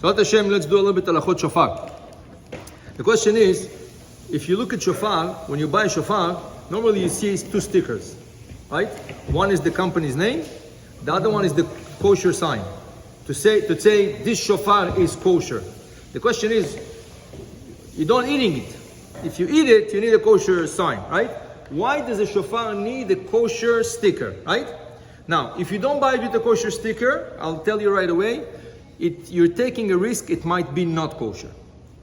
So Hashem, let's do a little bit of halachot shofar. The question is, if you look at shofar, when you buy a shofar, normally you see two stickers, right? One is the company's name, the other one is the kosher sign. To say this shofar is kosher. The question is, you don't eating it. If you eat it, you need a kosher sign, right? Why does a shofar need a kosher sticker, right? Now, if you don't buy it with a kosher sticker, I'll tell you right away, you're taking a risk, it might be not kosher.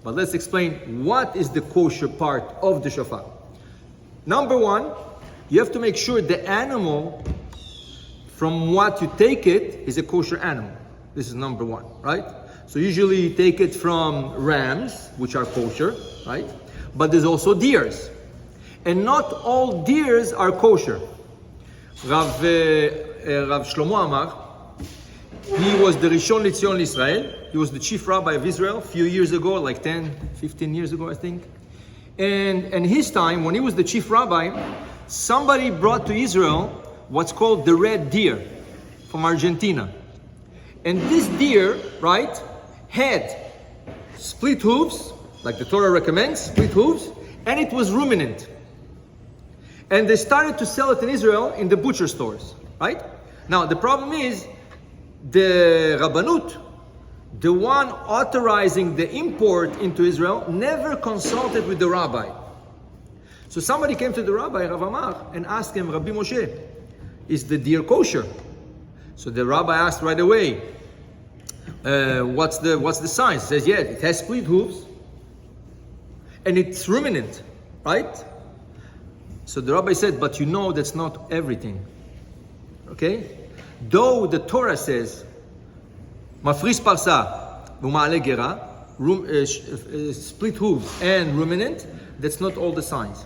But let's explain what is the kosher part of the shofar. Number one, you have to make sure the animal from what you take it is a kosher animal. This is number one, right? So usually you take it from rams, which are kosher, right? But there's also deers. And not all deers are kosher. Rav Shlomo Amar, he was the Rishon LeZion Israel. He was the chief rabbi of Israel a few years ago, like 10, 15 years ago, I think. And his time, when he was the chief rabbi, somebody brought to Israel what's called the red deer from Argentina. And this deer, right, had split hooves, like the Torah recommends, split hooves, and it was ruminant. And they started to sell it in Israel in the butcher stores, right? Now, the problem is, the Rabbanut, the one authorizing the import into Israel, never consulted with the rabbi. So somebody came to the rabbi, Rav Amar, and asked him, Rabbi Moshe, is the deer kosher? So the rabbi asked right away, what's the sign? He says, yeah, it has split hooves, and it's ruminant, right? So the rabbi said, but you know that's not everything, okay? Though the Torah says, mafris parsa v'ma'ale gera, split hooves and ruminant, that's not all the signs.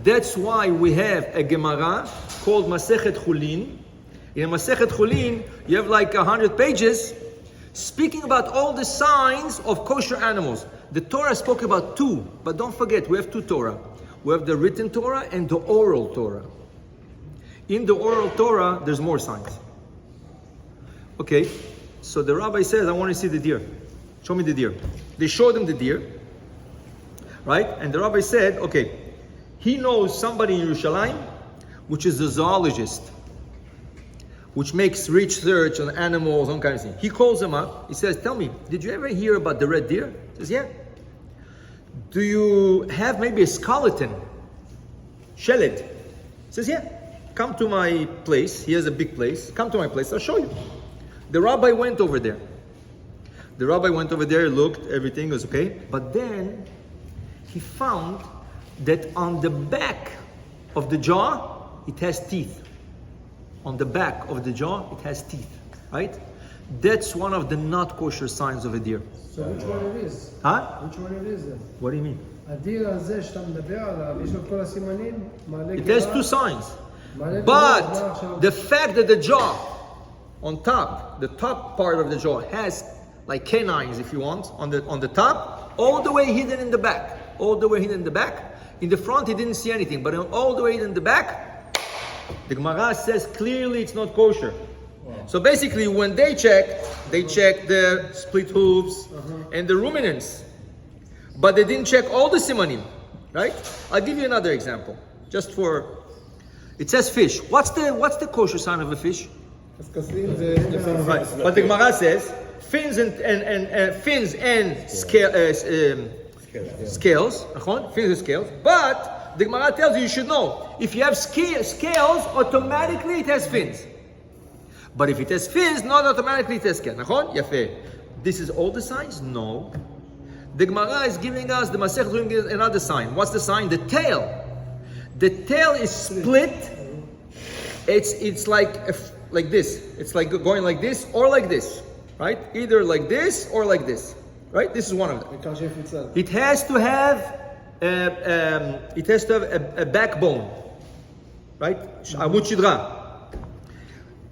That's why we have a Gemara called Masechet Chulin. In a Masechet Chulin, you have like 100 pages speaking about all the signs of kosher animals. The Torah spoke about two, but don't forget, we have two Torah. We have the written Torah and the oral Torah. In the oral Torah, there's more signs. Okay, so the rabbi says, I want to see the deer. Show me the deer. They showed him the deer, right? And the rabbi said, okay, he knows somebody in Yerushalayim, which is a zoologist, which makes research on animals, on kind of thing. He calls him up. He says, tell me, did you ever hear about the red deer? He says, yeah. Do you have maybe a skeleton? Sheled? He says, yeah. Come to my place. He has a big place. Come to my place. I'll show you. The rabbi went over there. The rabbi went over there, looked, everything was okay. But then he found that on the back of the jaw, it has teeth. On the back of the jaw, it has teeth, right? That's one of the not kosher signs of a deer. So which one it is? Huh? Which one it is then? What do you mean? הדיר הזה שאתה מדבר עליו, יש לו כל הסימנים, מעלה It has two signs. But the fact that the jaw on top, the top part of the jaw has like canines, if you want, on the top, all the way hidden in the back. All the way hidden in the back. In the front, he didn't see anything, but all the way hidden in the back, the Gemara says clearly it's not kosher. Wow. So basically, when they checked the split hooves and the ruminants, but they didn't check all the simanim, right? I'll give you another example, just for. It says fish. What's the kosher sign of a fish? Right. But the Gemara says fins and scales. Fins and scales. But the Gemara tells you should know, if you have scales, automatically it has fins. But if it has fins, not automatically it has scales. This is all the signs? No. The Gemara is giving us, the Masech is giving us another sign. What's the sign? The tail. The tail is split. It's like this. It's like going like this or like this, right? Either like this or like this, right? This is one of them. It has to have a backbone, right? Amud shidra.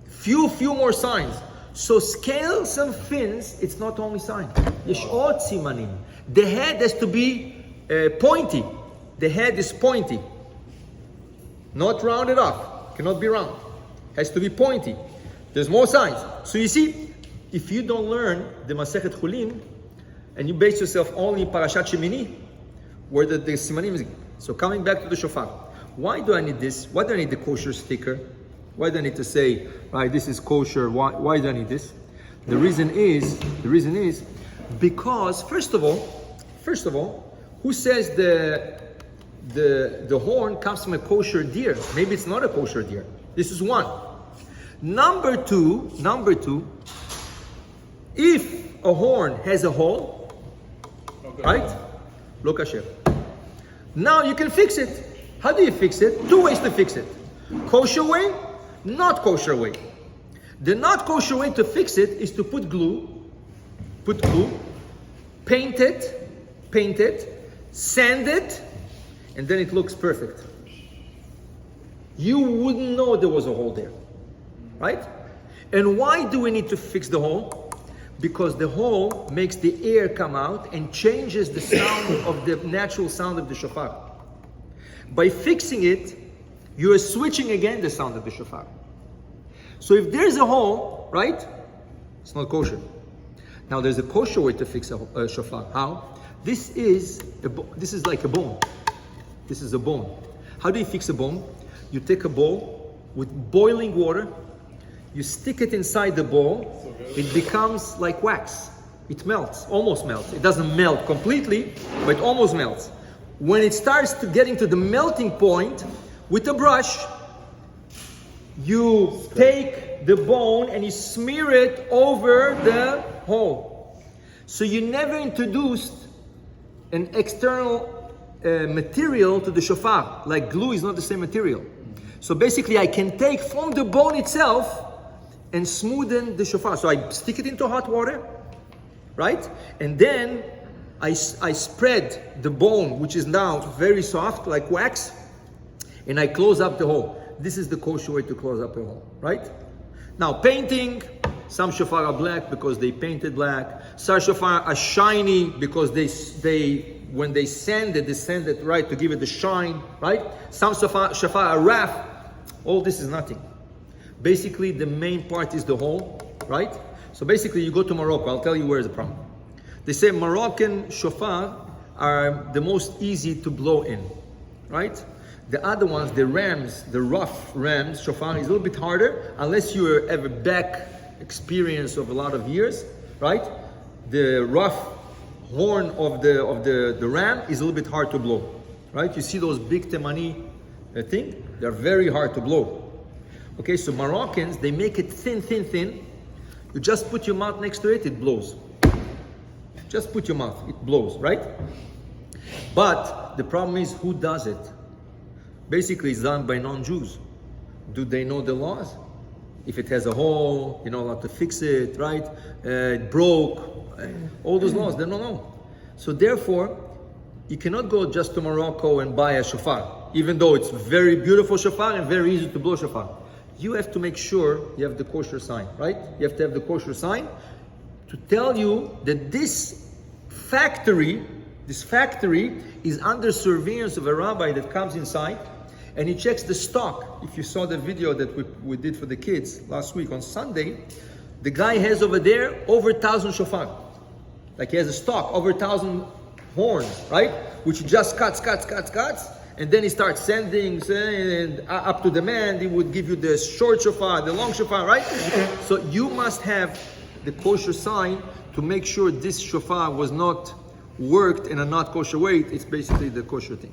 Few more signs. So scales and fins, it's not only sign. Yesh od simanim. The head has to be pointy. The head is pointy, not rounded off. Cannot be round. Has to be pointy. There's more signs. So you see, if you don't learn the Masechet Chulin, and you base yourself only in Parashat Shemini, where the Simanim is. So coming back to the shofar, why do I need this? Why do I need the kosher sticker? Why do I need to say, right, this is kosher? Why do I need this? The reason is because first of all, who says the horn comes from a kosher deer? Maybe it's not a kosher deer. This is one. Number two, if a horn has a hole, right? Lo kasher. Now you can fix it. How do you fix it? Two ways to fix it. Kosher way, not kosher way. The not kosher way to fix it is to put glue, paint it, sand it, and then it looks perfect. You wouldn't know there was a hole there, right? And why do we need to fix the hole? Because the hole makes the air come out and changes the sound of the natural sound of the shofar. By fixing it, you are switching again the sound of the shofar. So if there's a hole, right, it's not kosher. Now there's a kosher way to fix a shofar. How? This is like a bone. This is a bone. How do you fix a bone? You take a bowl with boiling water, you stick it inside the bowl, it becomes like wax. It melts, almost melts. It doesn't melt completely, but it almost melts. When it starts to get into the melting point, with a brush, you take the bone and you smear it over the hole. So you never introduced an external material to the shofar. Like glue is not the same material. So basically I can take from the bone itself and smoothen the shofar. So I stick it into hot water, right? And then I spread the bone, which is now very soft, like wax, and I close up the hole. This is the kosher way to close up a hole, right? Now painting, some shofar are black because they painted black. Some shofar are shiny because when they sand it right to give it the shine, right? Some shofar are rough. All this is nothing. Basically, the main part is the hole, right? So basically, you go to Morocco. I'll tell you where is the problem. They say Moroccan shofar are the most easy to blow in, right? The other ones, the rough rams, shofar is a little bit harder unless you have a back experience of a lot of years, right? The rough horn of the ram is a little bit hard to blow, right? You see those big Temani thing? They're very hard to blow. Okay, so Moroccans, they make it thin. You just put your mouth next to it, it blows. Just put your mouth, it blows, right? But the problem is, who does it? Basically, it's done by non-Jews. Do they know the laws? If it has a hole, you're not allowed to fix it, right? It broke, all those laws, they don't know. So therefore, you cannot go just to Morocco and buy a shofar, even though it's very beautiful shofar and very easy to blow shofar. You have to make sure you have the kosher sign, right? You have to have the kosher sign to tell you that this factory is under surveillance of a rabbi that comes inside and he checks the stock. If you saw the video that we did for the kids last week on Sunday, the guy has over there over 1,000 shofar. Like he has a stock, over 1,000 horns, right? Which he just cuts. And then he starts sending up to the man. He would give you the short shofar, the long shofar, right? So you must have the kosher sign to make sure this shofar was not worked in a not kosher way. It's basically the kosher thing.